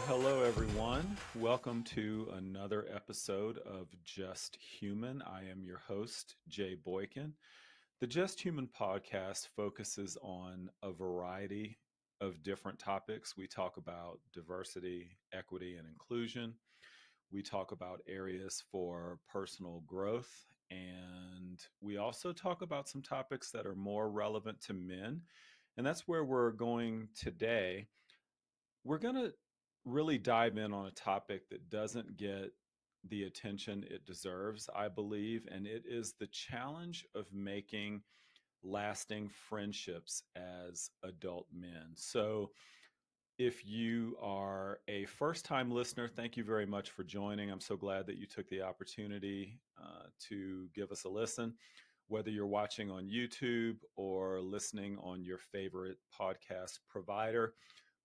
Well, hello everyone. Welcome to another episode of Just Human. I am your host, Jay Boykin. The Just Human podcast focuses on a variety of different topics. We talk about diversity, equity, and inclusion. We talk about areas for personal growth. And we also talk about some topics that are more relevant to men. And that's where we're going today. We're going to really dive in on a topic that doesn't get the attention it deserves, I believe, and it is the challenge of making lasting friendships as adult men. So, if you are a first time listener, thank you very much for joining. I'm so glad that you took the opportunity to give us a listen. Whether you're watching on YouTube or listening on your favorite podcast provider,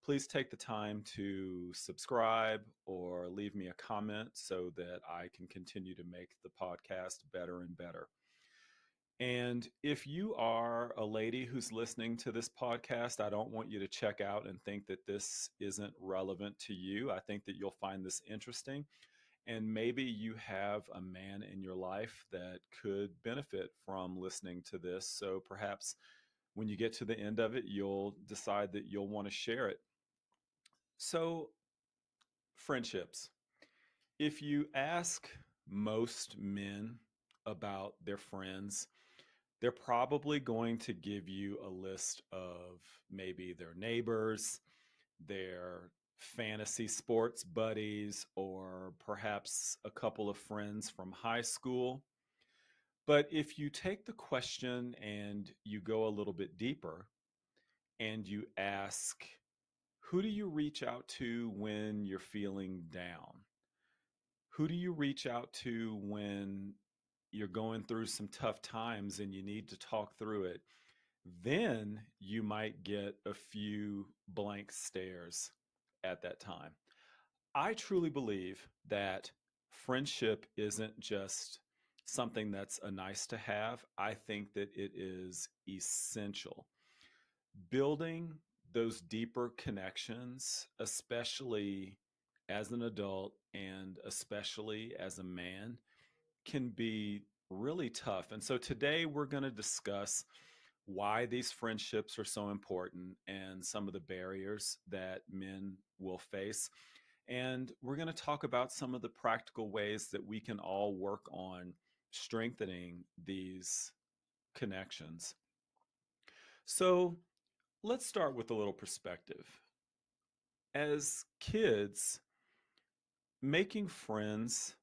please take the time to subscribe or leave me a comment so that I can continue to make the podcast better and better. And if you are a lady who's listening to this podcast, I don't want you to check out and think that this isn't relevant to you. I think that you'll find this interesting. And maybe you have a man in your life that could benefit from listening to this. So perhaps when you get to the end of it, you'll decide that you'll want to share it. So, friendships. If you ask most men about their friends, they're probably going to give you a list of maybe their neighbors, their fantasy sports buddies, or perhaps a couple of friends from high school. But if you take the question and you go a little bit deeper and you ask, who do you reach out to when you're feeling down? Who do you reach out to when you're going through some tough times and you need to talk through it? Then you might get a few blank stares at that time. I truly believe that friendship isn't just something that's a nice to have. I think that it is essential. Building those deeper connections, especially as an adult and especially as a man, can be really tough. And so today we're going to discuss why these friendships are so important and some of the barriers that men will face. And we're going to talk about some of the practical ways that we can all work on strengthening these connections. So let's start with a little perspective. As kids, making friends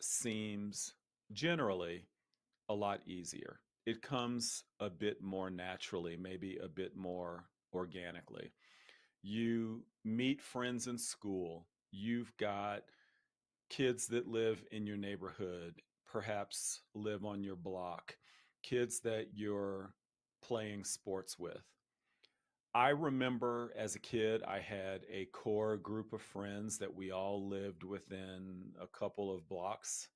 seems generally a lot easier. It comes a bit more naturally, maybe a bit more organically. You meet friends in school. You've got kids that live in your neighborhood, perhaps live on your block, kids that you're playing sports with. I remember as a kid, I had a core group of friends that we all lived within a couple of blocks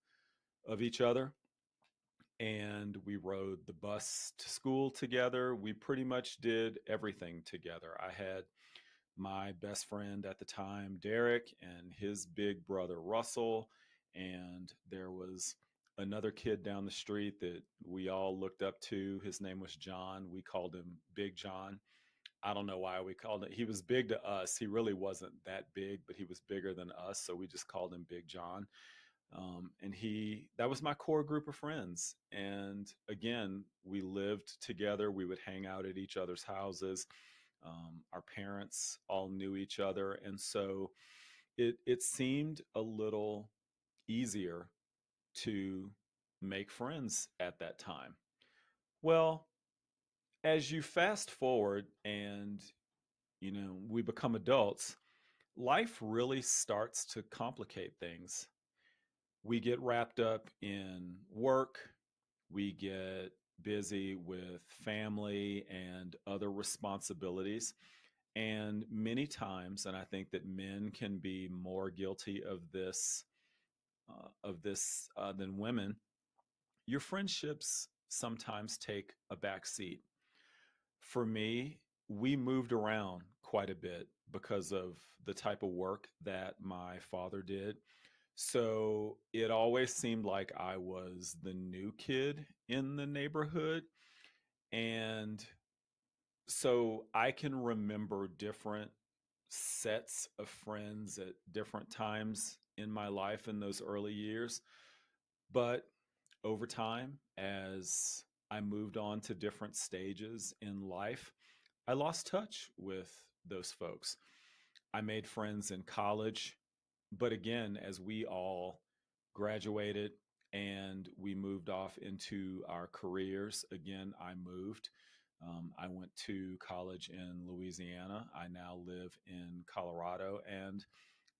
of each other. And we rode the bus to school together. We pretty much did everything together. I had my best friend at the time, Derek, and his big brother, Russell. And there was another kid down the street that we all looked up to. His name was John. We called him Big John. I don't know why we called it. He was big to us. He really wasn't that big, but he was bigger than us. So we just called him Big John. That was my core group of friends. And again, we lived together. We would hang out at each other's houses. Our parents all knew each other. And so it seemed a little easier to make friends at that time. Well, as you fast forward and we become adults, life really starts to complicate things. We get wrapped up in work, we get busy with family and other responsibilities. And many times, and I think that men can be more guilty of this than women, your friendships sometimes take a back seat. For me, we moved around quite a bit because of the type of work that my father did. So it always seemed like I was the new kid in the neighborhood. And so I can remember different sets of friends at different times in my life in those early years. But over time, as I moved on to different stages in life, I lost touch with those folks. I made friends in college, but again, as we all graduated and we moved off into our careers, again, I moved. I went to college in Louisiana. I now live in Colorado, and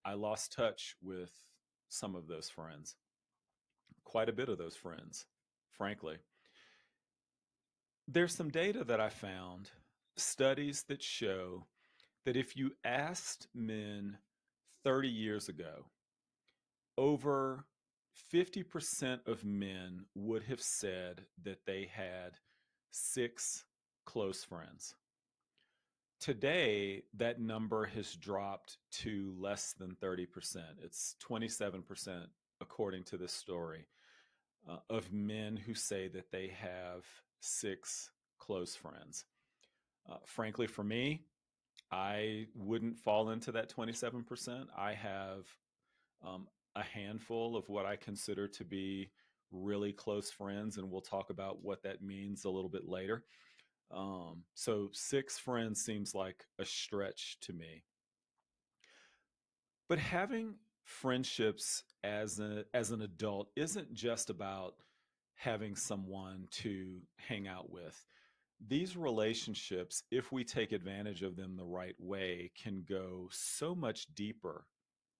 I lost touch with some of those friends, quite a bit of those friends, frankly. There's some data that I found, studies that show that if you asked men 30 years ago, over 50% of men would have said that they had six close friends. Today, that number has dropped to less than 30%. It's 27%, according to this story, of men who say that they have six close friends. Frankly, for me, I wouldn't fall into that 27%. I have um, a handful of what I consider to be really close friends, and we'll talk about what that means a little bit later. So six friends seems like a stretch to me. But having friendships as an adult isn't just about having someone to hang out with. These relationships, if we take advantage of them the right way, can go so much deeper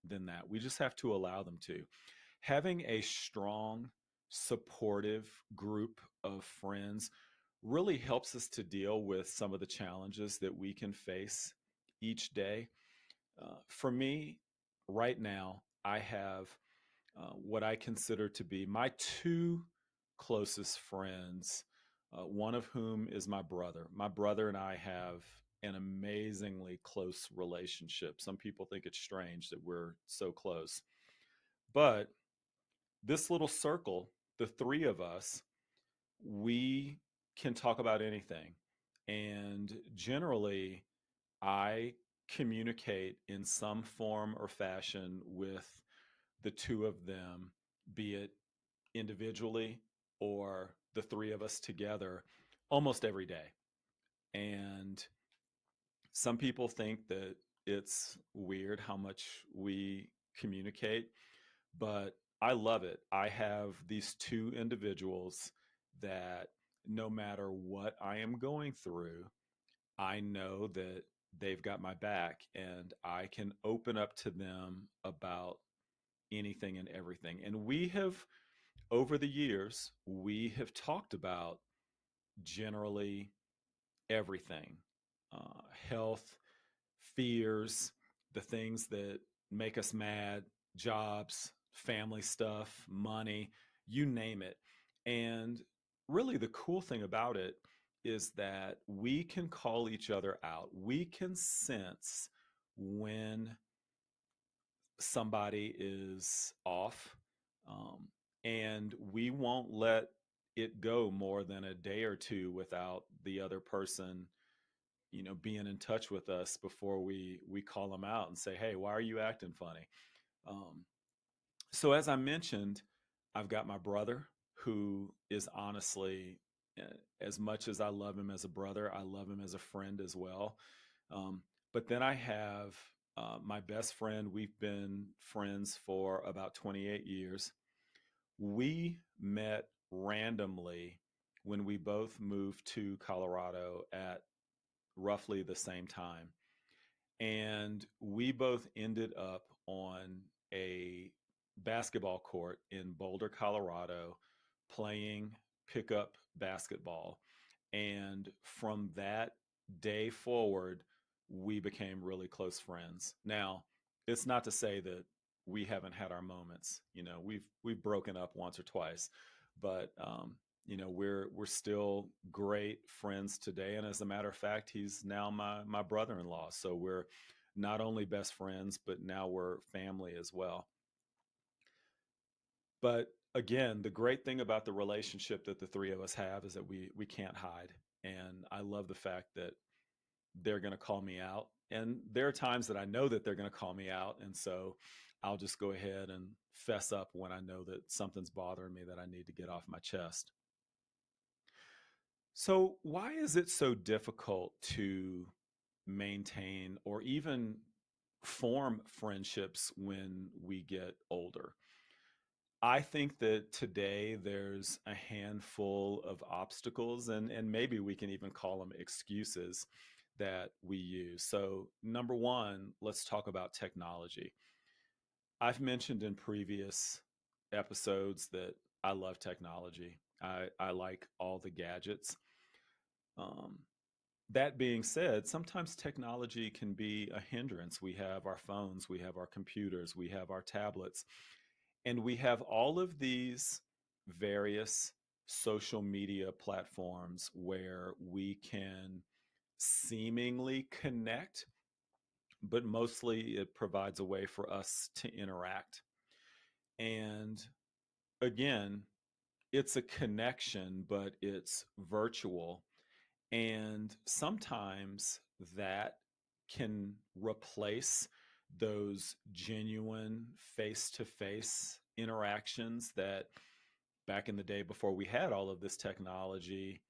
than that. We just have to allow them to. Having a strong, supportive group of friends really helps us to deal with some of the challenges that we can face each day. For me, right now, I have what I consider to be my two closest friends, one of whom is my brother. My brother and I have an amazingly close relationship. Some people think it's strange that we're so close. But this little circle, the three of us, we can talk about anything. And generally, I communicate in some form or fashion with the two of them, be it individually or the three of us together, almost every day. And some people think that it's weird how much we communicate, but I love it. I have these two individuals that no matter what I am going through, I know that they've got my back and I can open up to them about anything and everything. And we have, over the years, we have talked about generally everything, uh, health, fears, the things that make us mad, jobs, family stuff, money, you name it. And really, the cool thing about it is that we can call each other out. We can sense when somebody is off, um, and we won't let it go more than a day or two without the other person, being in touch with us before we call them out and say, hey, why are you acting funny? um, so as I mentioned, I've got my brother who is honestly, uh, as much as I love him as a brother, I love him as a friend as well. But then I have my best friend. We've been friends for about 28 years. We met randomly when we both moved to Colorado at roughly the same time. And we both ended up on a basketball court in Boulder, Colorado, playing pickup basketball. And from that day forward, we became really close friends. Now, it's not to say that we haven't had our moments. We've broken up once or twice, but we're still great friends today, and as a matter of fact, he's now my brother-in-law. So we're not only best friends, but now we're family as well. But again, the great thing about the relationship that the three of us have is that we can't hide. And I love the fact that they're going to call me out. And there are times that I know that they're going to call me out. And so I'll just go ahead and fess up when I know that something's bothering me that I need to get off my chest. So, why is it so difficult to maintain or even form friendships when we get older? I think that today there's a handful of obstacles, and maybe we can even call them excuses that we use. So, number one, let's talk about technology. I've mentioned in previous episodes that I love technology. I like all the gadgets. Um, that being said, sometimes technology can be a hindrance. We have our phones, we have our computers, we have our tablets, and we have all of these various social media platforms where we can seemingly connect, but mostly it provides a way for us to interact. And again, it's a connection, but it's virtual. And sometimes that can replace those genuine face to face interactions that back in the day before we had all of this technology,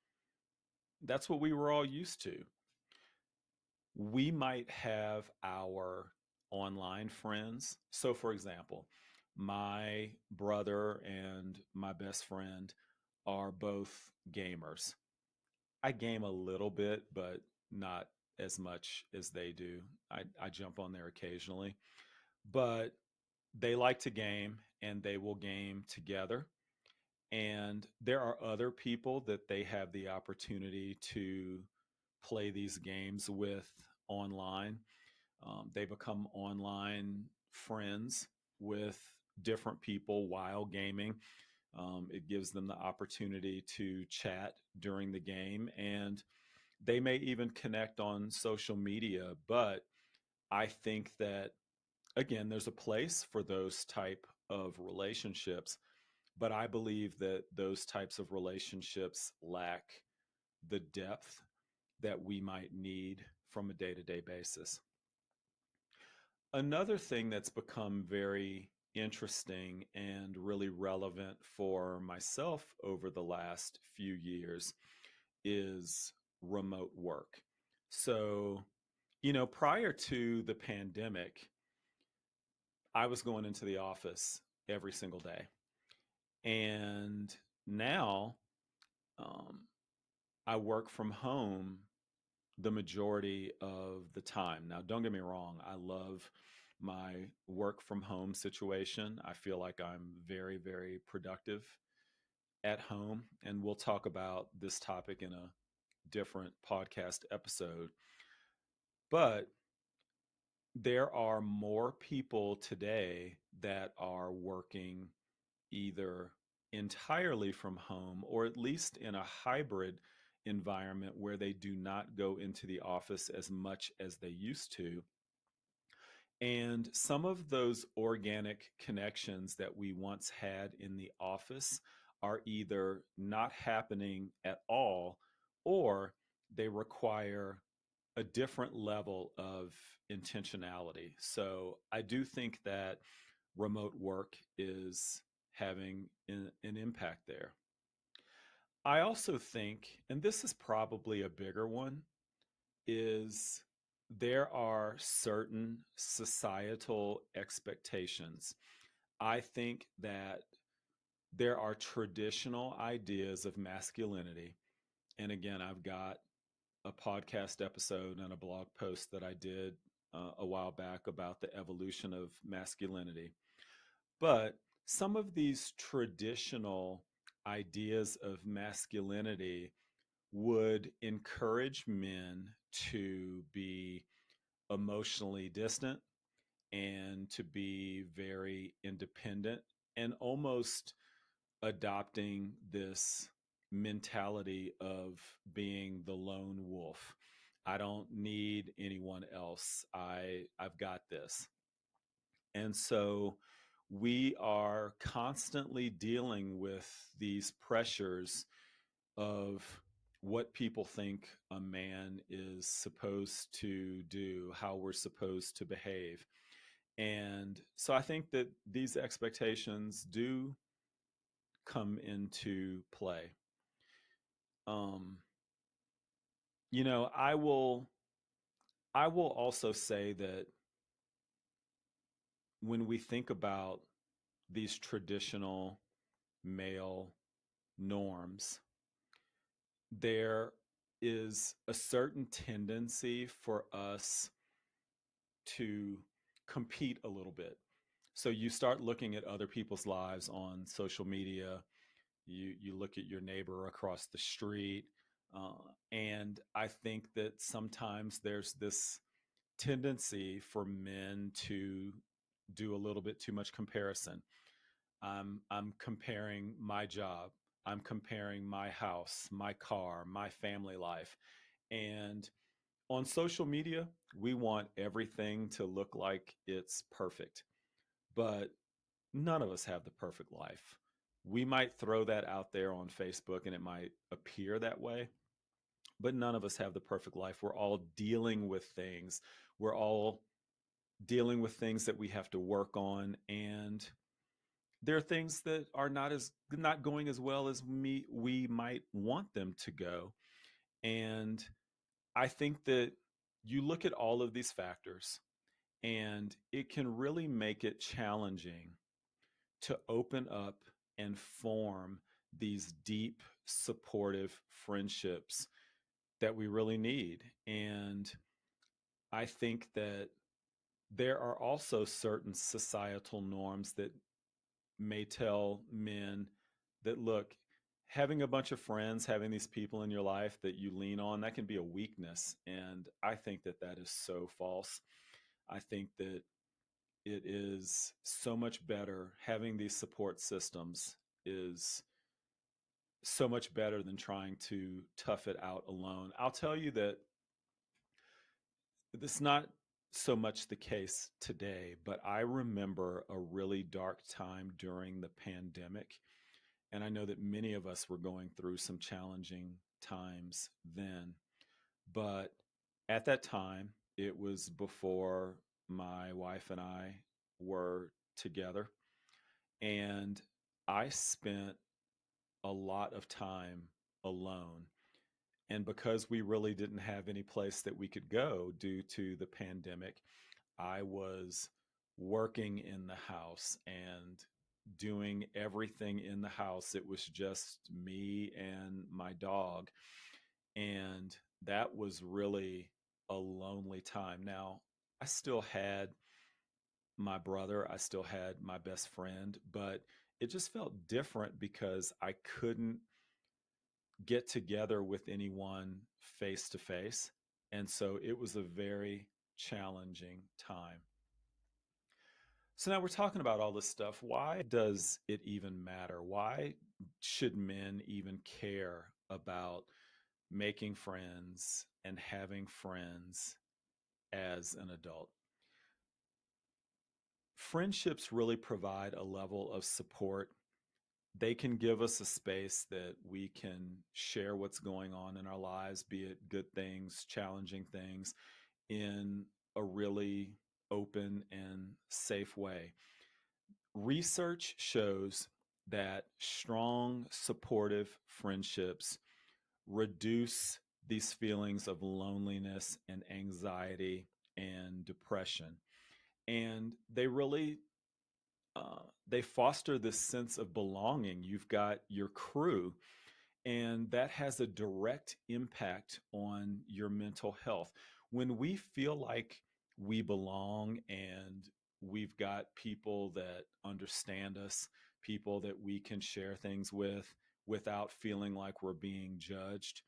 that's what we were all used to. We might have our online friends. So, for example, my brother and my best friend are both gamers. I game a little bit, but not as much as they do. I jump on there occasionally, but they like to game and they will game together. And there are other people that they have the opportunity to play these games with online. They become online friends with different people while gaming. It gives them the opportunity to chat during the game, and they may even connect on social media. But I think that, again, there's a place for those type of relationships, but I believe that those types of relationships lack the depth that we might need from a day-to-day basis. Another thing that's become very interesting and really relevant for myself over the last few years is remote work. So, prior to the pandemic, I was going into the office every single day. And now um, I work from home the majority of the time. Now, don't get me wrong, I love my work from home situation. I feel like I'm very, very productive at home. And we'll talk about this topic in a different podcast episode. But there are more people today that are working either entirely from home or at least in a hybrid environment where they do not go into the office as much as they used to. And some of those organic connections that we once had in the office are either not happening at all or they require a different level of intentionality. So I do think that remote work is having an impact there. I also think, and this is probably a bigger one, is there are certain societal expectations. I think that there are traditional ideas of masculinity. And again, I've got a podcast episode and a blog post that I did a while back about the evolution of masculinity. But some of these traditional ideas of masculinity would encourage men to be emotionally distant and to be very independent and almost adopting this. mentality of being the lone wolf. I don't need anyone else. I've got this. And so we are constantly dealing with these pressures of what people think a man is supposed to do, how we're supposed to behave. And so I think that these expectations do come into play. Um, you know, I will also say that when we think about these traditional male norms, there is a certain tendency for us to compete a little bit. So you start looking at other people's lives on social media. You look at your neighbor across the street, and I think that sometimes there's this tendency for men to do a little bit too much comparison. I'm comparing my job. I'm comparing my house, my car, my family life. And on social media, we want everything to look like it's perfect, but none of us have the perfect life. We might throw that out there on Facebook and it might appear that way, but none of us have the perfect life. We're all dealing with things. We're all dealing with things that we have to work on, and there are things that are not going as well as we might want them to go. And I think that you look at all of these factors, and it can really make it challenging to open up and form these deep, supportive friendships that we really need. And I think that there are also certain societal norms that may tell men that, look, having a bunch of friends, having these people in your life that you lean on, that can be a weakness. And I think that that is so false. I think that it is so much better having these support systems is so much better than trying to tough it out alone. I'll tell you that this is not so much the case today, but I remember a really dark time during the pandemic. And I know that many of us were going through some challenging times then. But at that time, it was before my wife and I were together. And I spent a lot of time alone. And because we really didn't have any place that we could go due to the pandemic, I was working in the house and doing everything in the house. It was just me and my dog. And that was really a lonely time. Now, I still had my brother, I still had my best friend, but it just felt different because I couldn't get together with anyone face to face. And so it was a very challenging time. So now we're talking about all this stuff. Why does it even matter? Why should men even care about making friends and having friends as an adult? Friendships really provide a level of support. They can give us a space that we can share what's going on in our lives, be it good things, challenging things, in a really open and safe way. Research shows that strong, supportive friendships reduce these feelings of loneliness and anxiety and depression. And they really they foster this sense of belonging. You've got your crew, and that has a direct impact on your mental health. When we feel like we belong and we've got people that understand us, people that we can share things with without feeling like we're being judged,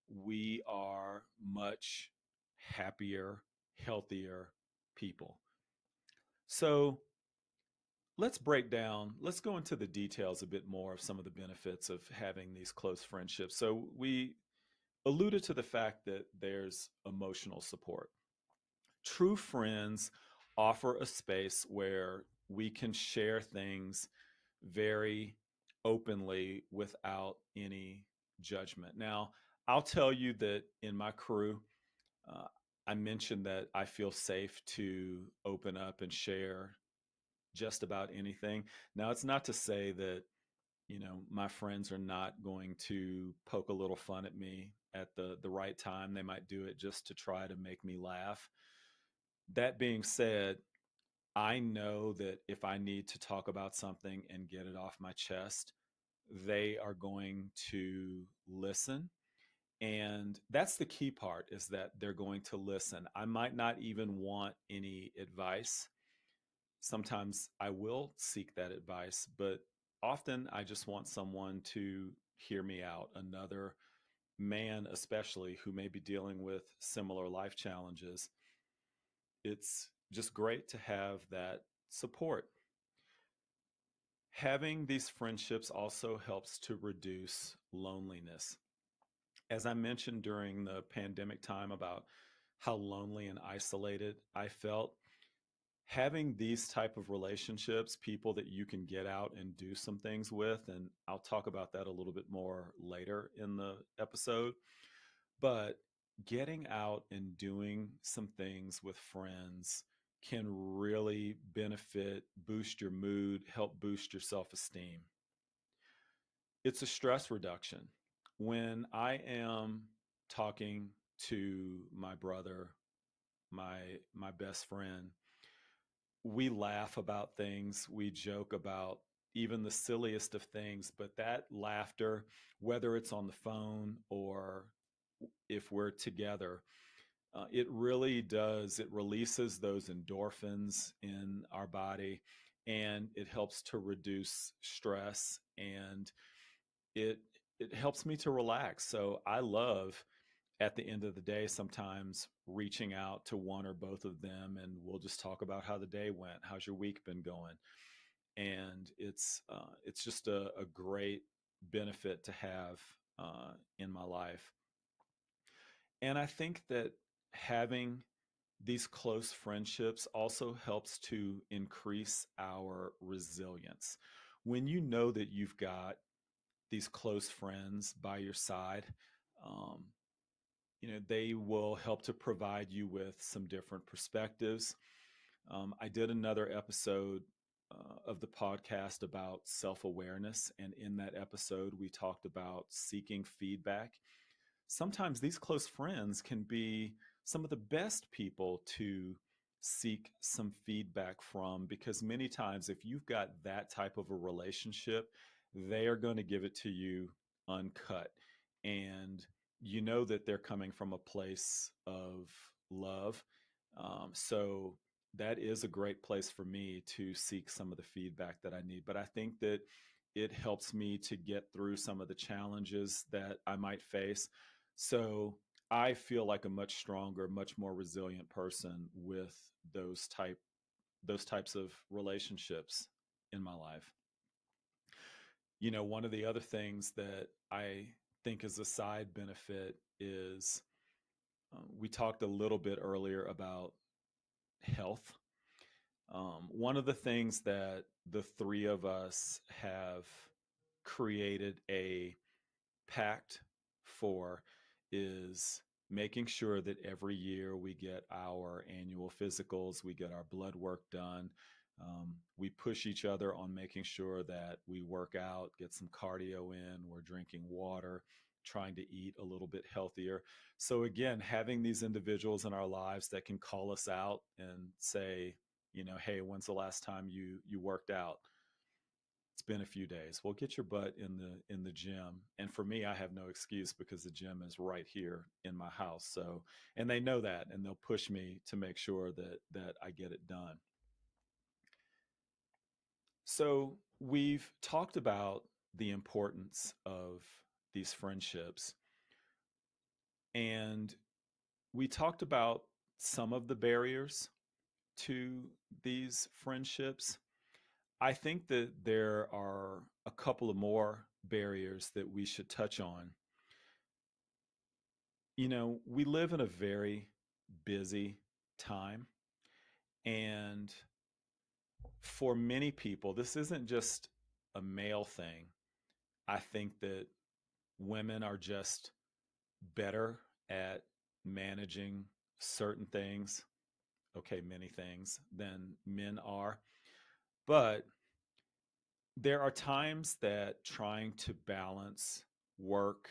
we are much happier, healthier people. So, let's go into the details a bit more of some of the benefits of having these close friendships. So we alluded to the fact that there's emotional support. True friends offer a space where we can share things very openly without any judgment. Now, I'll tell you that in my crew, uh, I mentioned that I feel safe to open up and share just about anything. Now, it's not to say that, my friends are not going to poke a little fun at me at the right time. They might do it just to try to make me laugh. That being said, I know that if I need to talk about something and get it off my chest, they are going to listen. And that's the key part, is that they're going to listen. I might not even want any advice. Sometimes I will seek that advice, but often I just want someone to hear me out. Another man, especially, who may be dealing with similar life challenges. It's just great to have that support. Having these friendships also helps to reduce loneliness. As I mentioned during the pandemic time about how lonely and isolated I felt, having these type of relationships, people that you can get out and do some things with, and I'll talk about that a little bit more later in the episode, but getting out and doing some things with friends can really benefit, boost your mood, help boost your self-esteem. It's a stress reduction. When I am talking to my brother, my my best friend, we laugh about things, we joke about even the silliest of things, but that laughter, whether it's on the phone or if we're together, it really does. It releases those endorphins in our body, and it helps to reduce stress, and it it helps me to relax. So I love, at the end of the day, sometimes reaching out to one or both of them, and we'll just talk about how the day went. How's your week been going? And it's just a great benefit to have in my life. And I think that having these close friendships also helps to increase our resilience. When you know that you've got these close friends by your side, um, they will help to provide you with some different perspectives. I did another episode of the podcast about self awareness. And in that episode, we talked about seeking feedback. Sometimes these close friends can be some of the best people to seek some feedback from, because many times, if you've got that type of a relationship, they are going to give it to you uncut. And you know that they're coming from a place of love. So that is a great place for me to seek some of the feedback that I need. But I think that it helps me to get through some of the challenges that I might face. So I feel like a much stronger, much more resilient person with those types of relationships in my life. One of the other things that I think is a side benefit is, we talked a little bit earlier about health. One of the things that the three of us have created a pact for is making sure that every year we get our annual physicals, we get our blood work done. We push each other on making sure that we work out, get some cardio in, we're drinking water, trying to eat a little bit healthier. So, again, having these individuals in our lives that can call us out and say, hey, when's the last time you worked out? It's been a few days. Well, get your butt in the gym. And for me, I have no excuse because the gym is right here in my house. So, and they know that, and they'll push me to make sure that I get it done. So, we've talked about the importance of these friendships, and we talked about some of the barriers to these friendships. I think that there are a couple of more barriers that we should touch on. We live in a very busy time, and for many people, this isn't just a male thing. I think that women are just better at managing certain things, okay, many things, than men are. But there are times that trying to balance work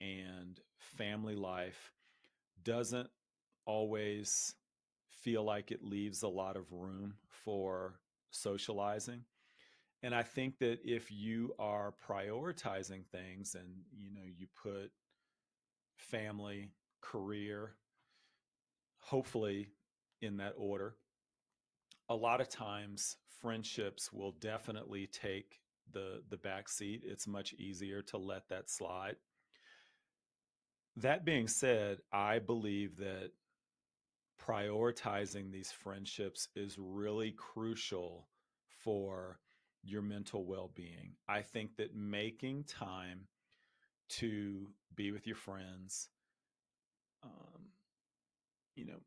and family life doesn't always feel like it leaves a lot of room for socializing. And I think that if you are prioritizing things and you put family, career, hopefully in that order, a lot of times friendships will definitely take the back seat. It's much easier to let that slide. That being said, I believe that prioritizing these friendships is really crucial for your mental well-being. I think that making time to be with your friends, um, you know,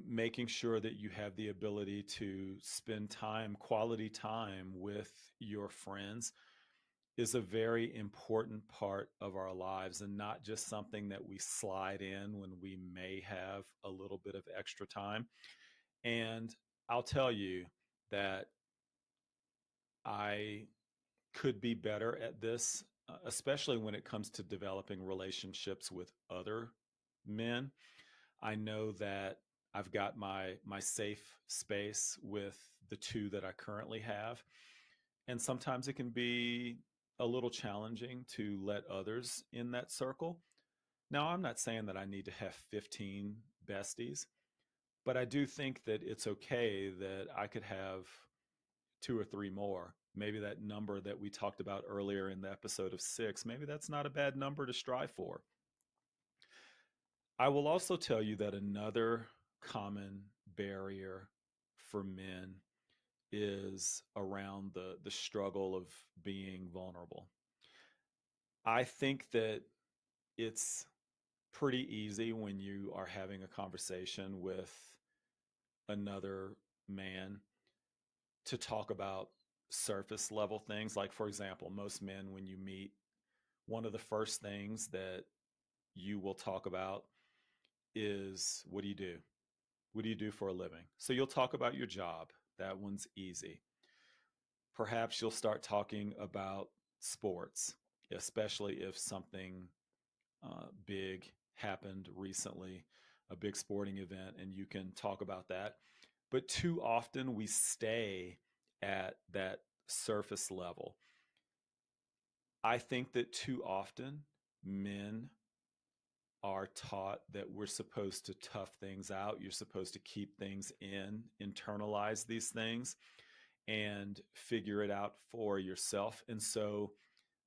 making sure that you have the ability to spend time, quality time with your friends is a very important part of our lives and not just something that we slide in when we may have a little bit of extra time. And I'll tell you that I could be better at this, especially when it comes to developing relationships with other men. I know that I've got my safe space with the two that I currently have, and sometimes it can be a little challenging to let others in that circle. Now, I'm not saying that I need to have 15 besties, but I do think that it's okay that I could have two or three more. Maybe that number that we talked about earlier in the episode of six, maybe that's not a bad number to strive for. I will also tell you that another common barrier for men is around the struggle of being vulnerable. I think that it's pretty easy when you are having a conversation with another man to talk about surface level things. Like, for example, most men, when you meet, one of the first things that you will talk about is what do you do? What do you do for a living? So you'll talk about your job. That one's easy. Perhaps you'll start talking about sports, especially if something big happened recently, a big sporting event, and you can talk about that. But too often we stay at that surface level. I think that too often men are taught that we're supposed to tough things out. You're supposed to keep things in, internalize these things, and figure it out for yourself. And so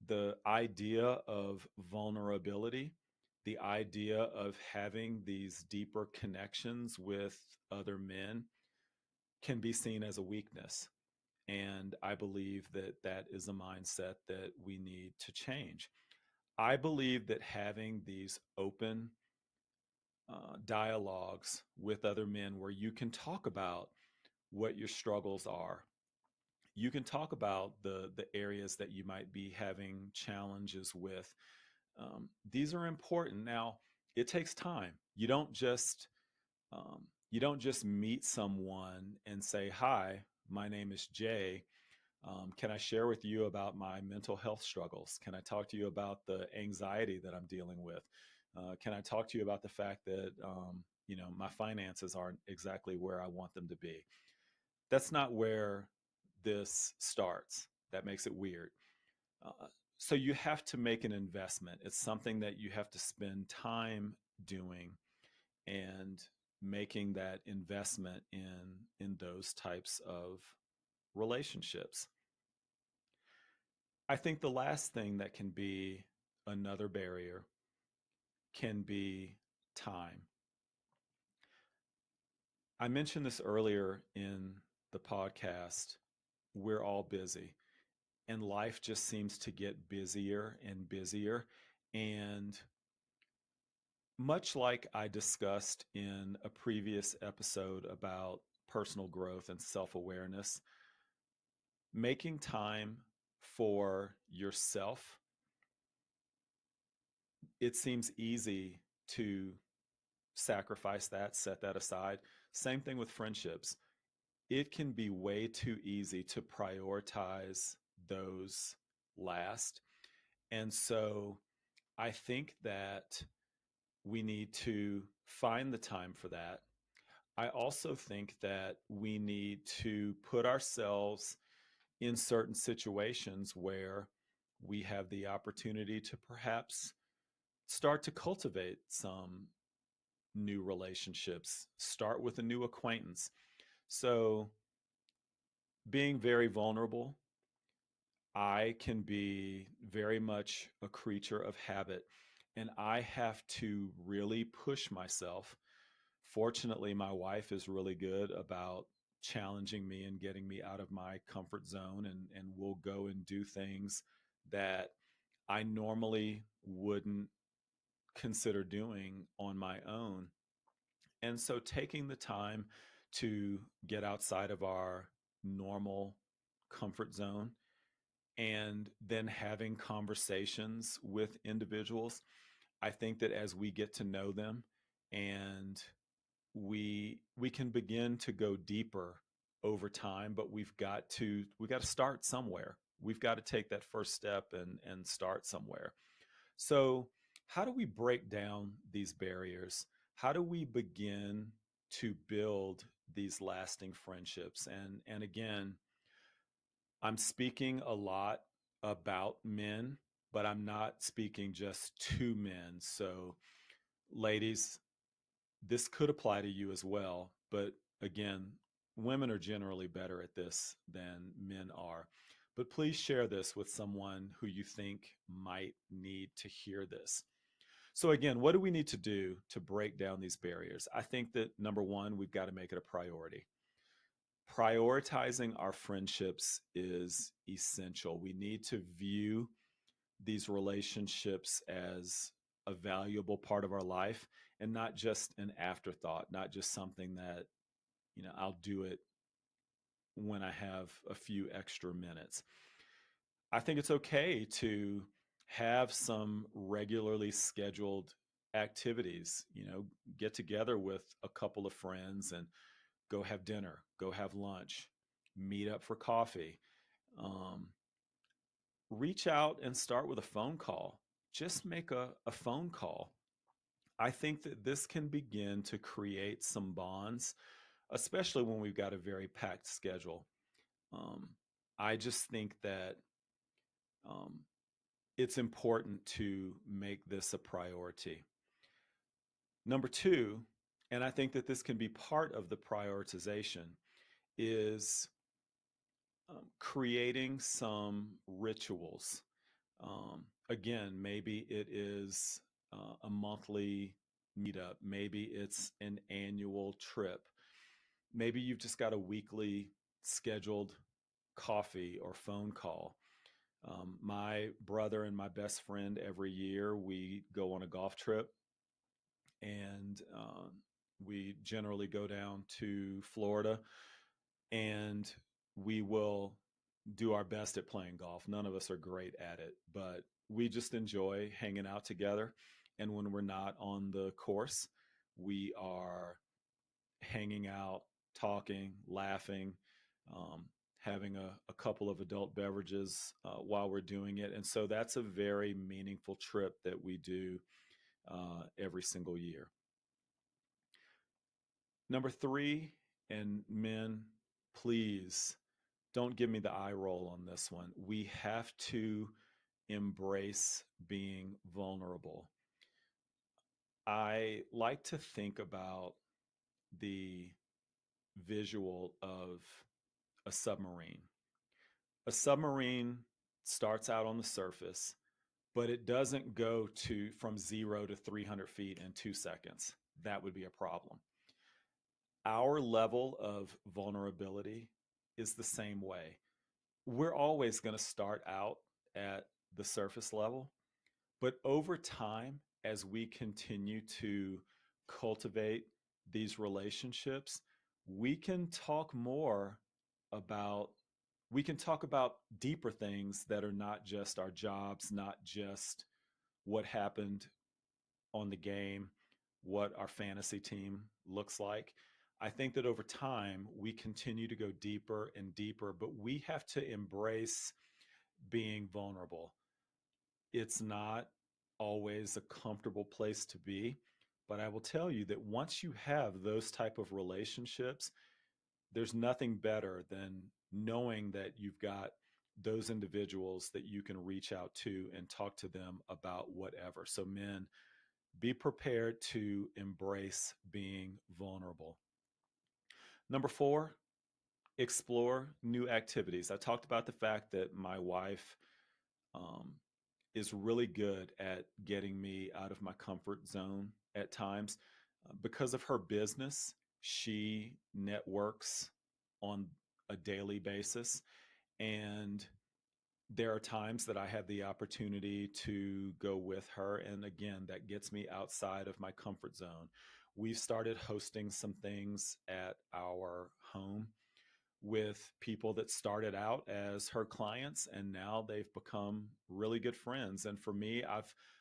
the idea of vulnerability, the idea of having these deeper connections with other men can be seen as a weakness. And I believe that that is a mindset that we need to change. I believe that having these open dialogues with other men where you can talk about what your struggles are, you can talk about the areas that you might be having challenges with. These are important. Now, it takes time. You don't just meet someone and say, "Hi, my name is Jay. Can I share with you about my mental health struggles? Can I talk to you about the anxiety that I'm dealing with? Can I talk to you about the fact that my finances aren't exactly where I want them to be?" That's not where this starts. That makes it weird. Uh, so you have to make an investment. It's something that you have to spend time doing and making that investment in those types of relationships. I think the last thing that can be another barrier can be time. I mentioned this earlier in the podcast. we're all busy, and life just seems to get busier and busier. And much like I discussed in a previous episode about personal growth and self awareness, making time for yourself, it seems easy to sacrifice that, set that aside. Same thing with friendships. It can be way too easy to prioritize those last. And so I think that we need to find the time for that. I also think that we need to put ourselves in certain situations where we have the opportunity to perhaps start to cultivate some new relationships, start with a new acquaintance. So, being very vulnerable, I can be very much a creature of habit, and I have to really push myself. Fortunately, my wife is really good about challenging me and getting me out of my comfort zone, and we'll go and do things that I normally wouldn't consider doing on my own. And so taking the time to get outside of our normal comfort zone and then having conversations with individuals, I think that as we get to know them and we can begin to go deeper over time, but we got to start somewhere. We've got to take that first step and start somewhere. So, how do we break down these barriers? How do we begin to build these lasting friendships? And again, I'm speaking a lot about men, but I'm not speaking just to men. So, ladies, this could apply to you as well, but again, women are generally better at this than men are. But please share this with someone who you think might need to hear this. So, again, what do we need to do to break down these barriers? I think that number one, we've got to make it a priority. Prioritizing our friendships is essential. We need to view these relationships as a valuable part of our life and not just an afterthought, not just something that, I'll do it when I have a few extra minutes. I think it's okay to have some regularly scheduled activities, get together with a couple of friends and go have dinner, go have lunch, meet up for coffee. Um, Reach out and start with a phone call. Just make a phone call. I think that this can begin to create some bonds, especially when we've got a very packed schedule. Um, I just think that um, it's important to make this a priority. Number two, and I think that this can be part of the prioritization, is creating some rituals. Again, maybe it is a monthly meetup, maybe it's an annual trip, maybe you've just got a weekly scheduled coffee or phone call. My brother and my best friend, every year we go on a golf trip, and we generally go down to Florida, and we will do our best at playing golf. None of us are great at it, but we just enjoy hanging out together. And when we're not on the course, we are hanging out, talking, laughing, um, having a couple of adult beverages while we're doing it. And so that's a very meaningful trip that we do every single year. Number three, and men, please don't give me the eye roll on this one. We have to embrace being vulnerable. I like to think about the visual of a submarine. A submarine starts out on the surface, but it doesn't go to from 0 to 300 feet in 2 seconds. That would be a problem. Our level of vulnerability is the same way. we're always going to start out at the surface level, but over time, as we continue to cultivate these relationships, we can talk more about we can talk about deeper things that are not just our jobs, not just what happened on the game, what our fantasy team looks like. I think that over time, we continue to go deeper and deeper, but we have to embrace being vulnerable. It's not always a comfortable place to be, but I will tell you that once you have those type of relationships, there's nothing better than knowing that you've got those individuals that you can reach out to and talk to them about whatever. So men, be prepared to embrace being vulnerable. Number 4, explore new activities. I talked about the fact that my wife um, is really good at getting me out of my comfort zone at times. Because of her business, she networks on a daily basis. And there are times that I have the opportunity to go with her. And again, that gets me outside of my comfort zone. We've started hosting some things at our home with people that started out as her clients and now they've become really good friends. And for me,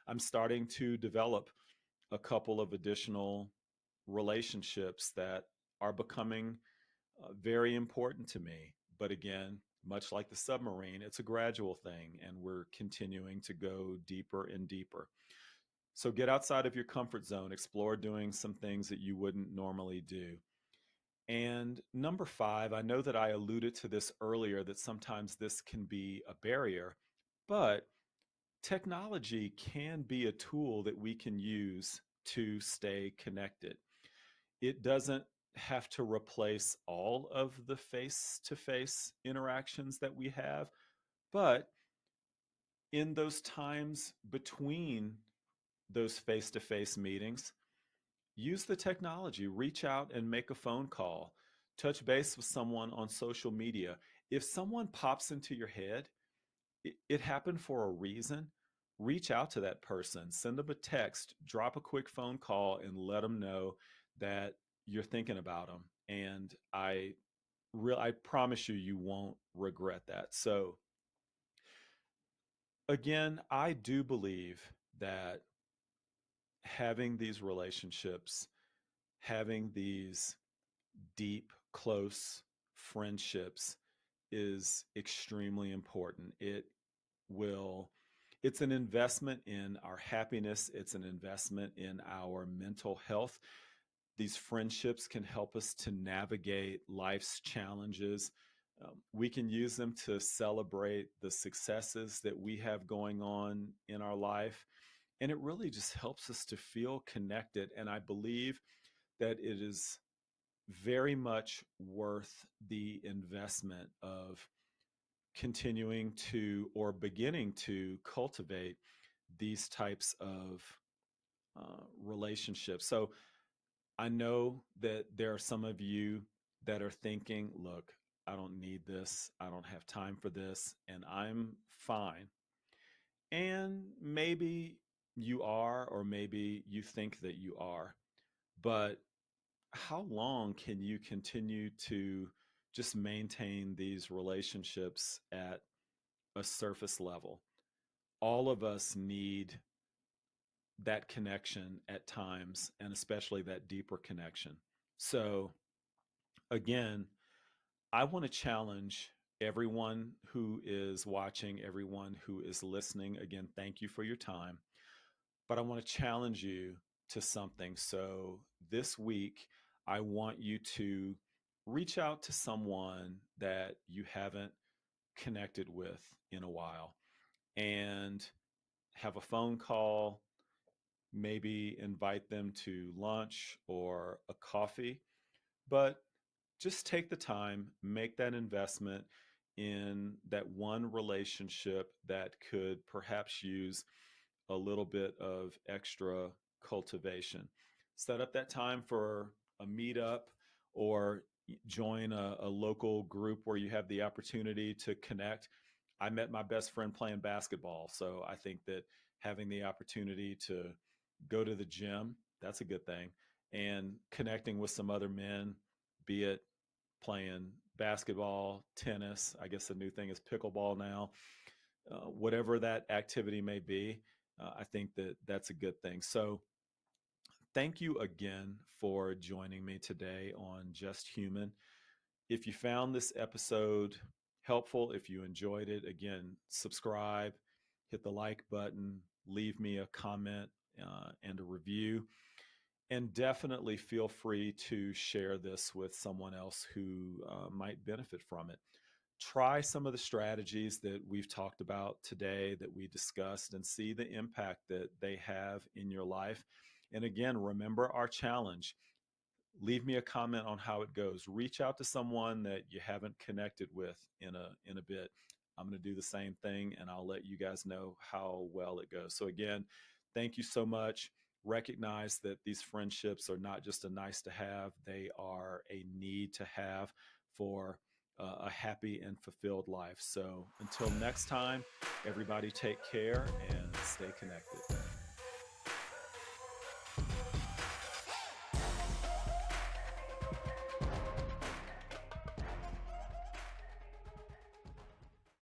I'm starting to develop a couple of additional relationships that are becoming very important to me. But again, much like the submarine, it's a gradual thing and we're continuing to go deeper and deeper. So get outside of your comfort zone, explore doing some things that you wouldn't normally do. And number 5, I know that I alluded to this earlier that sometimes this can be a barrier, but technology can be a tool that we can use to stay connected. It doesn't have to replace all of the face to face interactions that we have, but in those times between those face to face meetings, use the technology, reach out and make a phone call, touch base with someone on social media. If someone pops into your head, it happened for a reason. Reach out to that person, send them a text, drop a quick phone call, and let them know that you're thinking about them. And I promise you, you won't regret that. So again, I do believe that having these relationships, having these deep, close friendships is extremely important. Will, it's an investment in our happiness, it's an investment in our mental health. These friendships can help us to navigate life's challenges. We can use them to celebrate the successes that we have going on in our life. And it really just helps us to feel connected. And I believe that it is very much worth the investment of continuing to or beginning to cultivate these types of relationships. So I know that there are some of you that are thinking, look, I don't need this. I don't have time for this, and I'm fine. And maybe you are, or maybe you think that you are. But how long can you continue to just maintain these relationships at a surface level? All of us need that connection at times, and especially that deeper connection. So, again, I want to challenge everyone who is watching, everyone who is listening. Again, thank you for your time. But I want to challenge you to something. So, this week, I want you to reach out to someone that you haven't connected with in a while and have a phone call, maybe invite them to lunch or a coffee, but just take the time, make that investment in that one relationship that could perhaps use a little bit of extra cultivation. Set up that time for a meetup or join a local group where you have the opportunity to connect. I met my best friend playing basketball. So I think that having the opportunity to go to the gym, that's a good thing. And connecting with some other men, be it playing basketball, tennis, I guess the new thing is pickleball now, whatever that activity may be, I think that that's a good thing. So thank you again for joining me today on Just Human. If you found this episode helpful, if you enjoyed it, again, subscribe, hit the like button, leave me a comment and a review. And definitely feel free to share this with someone else who might benefit from it. Try some of the strategies that we've talked about today, that we discussed, and see the impact that they have in your life. And again, remember our challenge. Leave me a comment on how it goes. Reach out to someone that you haven't connected with in a bit. I'm going to do the same thing, and I'll let you guys know how well it goes. So again, thank you so much. Recognize that these friendships are not just a nice to have, they are a need to have for a happy and fulfilled life. So until next time, everybody take care and stay connected.